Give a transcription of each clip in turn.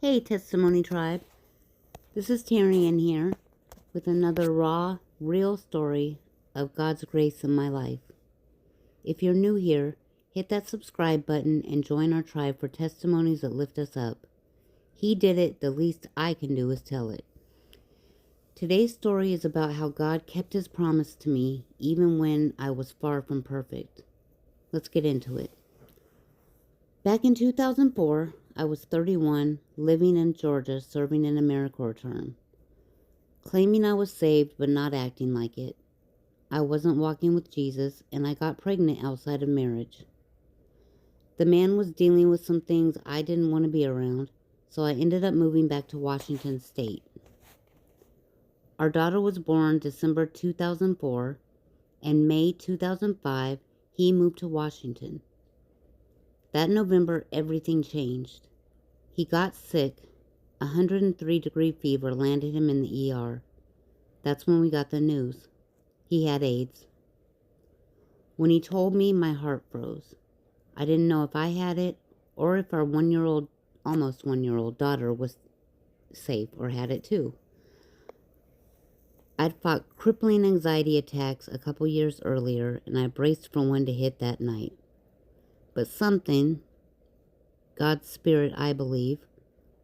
Hey, Testimony Tribe. This is Tyrian here with another raw, real story of God's grace in my life. If you're new here, hit that subscribe button and join our tribe for testimonies that lift us up. He did it, the least I can do is tell it. Today's story is about how God kept his promise to me even when I was far from perfect. Let's get into it. Back in 2004, I was 31, living in Georgia, serving an AmeriCorps term. Claiming I was saved, but not acting like it. I wasn't walking with Jesus, and I got pregnant outside of marriage. The man was dealing with some things I didn't want to be around, so I ended up moving back to Washington State. Our daughter was born December 2004, and May 2005, he moved to Washington. That November, everything changed. He got sick. 103-degree fever landed him in the ER. That's when we got the news. He had AIDS. When he told me, my heart froze. I didn't know if I had it or if our almost one-year-old daughter was safe or had it too. I'd fought crippling anxiety attacks a couple years earlier, and I braced for one to hit that night. But something, God's Spirit, I believe,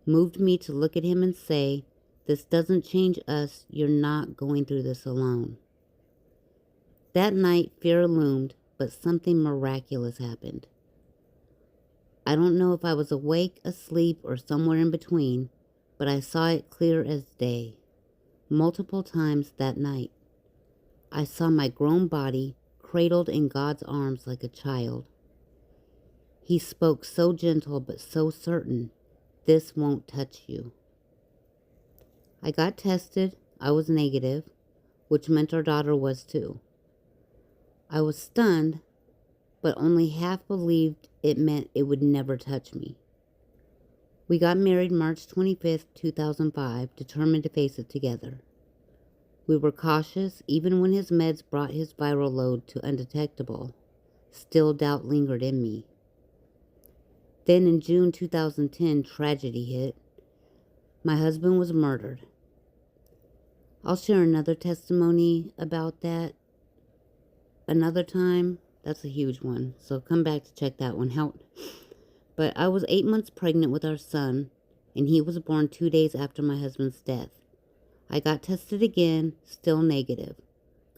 moved me to look at him and say, "This doesn't change us. You're not going through this alone." That night, fear loomed, but something miraculous happened. I don't know if I was awake, asleep, or somewhere in between, but I saw it clear as day. Multiple times that night, I saw my grown body cradled in God's arms like a child. He spoke so gentle but so certain, "This won't touch you." I got tested. I was negative, which meant our daughter was too. I was stunned, but only half believed it meant it would never touch me. We got married March 25th, 2005, determined to face it together. We were cautious, even when his meds brought his viral load to undetectable. Still, doubt lingered in me. Then in June 2010, tragedy hit. My husband was murdered. I'll share another testimony about that another time. That's a huge one, so come back to check that one out. But I was 8 months pregnant with our son, and he was born 2 days after my husband's death. I got tested again, still negative.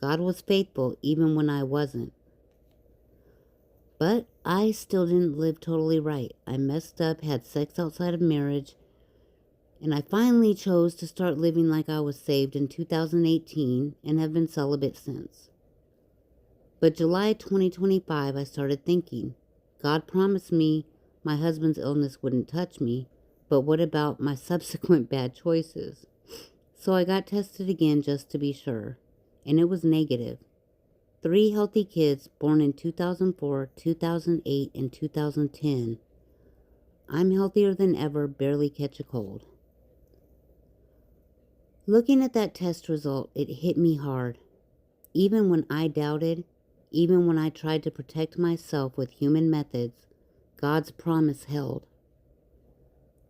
God was faithful even when I wasn't. But I still didn't live totally right. I messed up, had sex outside of marriage, and I finally chose to start living like I was saved in 2018 and have been celibate since. But July 2025, I started thinking, God promised me my husband's illness wouldn't touch me, but what about my subsequent bad choices? So I got tested again just to be sure, and it was negative. 3 healthy kids born in 2004, 2008, and 2010. I'm healthier than ever, barely catch a cold. Looking at that test result, it hit me hard. Even when I doubted, even when I tried to protect myself with human methods, God's promise held.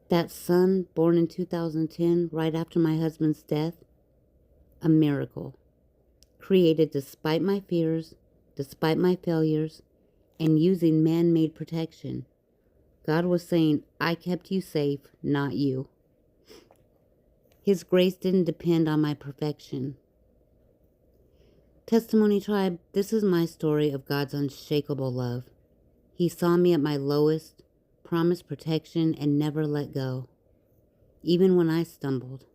That son, born in 2010, right after my husband's death, a miracle. Created despite my fears, despite my failures, and using man-made protection. God was saying, I kept you safe, not you. His grace didn't depend on my perfection. Testimony Tribe, this is my story of God's unshakable love. He saw me at my lowest, promised protection, and never let go, even when I stumbled.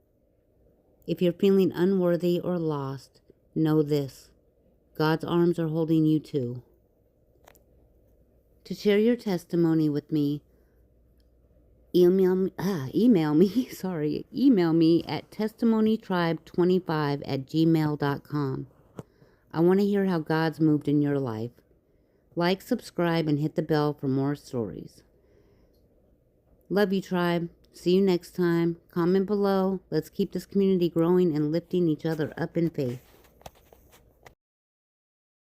If you're feeling unworthy or lost, know this: God's arms are holding you too. To share your testimony with me, email me at testimonytribe25@gmail.com. I want to hear how God's moved in your life. Like, subscribe, and hit the bell for more stories. Love you, tribe. See you next time. Comment below. Let's keep this community growing and lifting each other up in faith.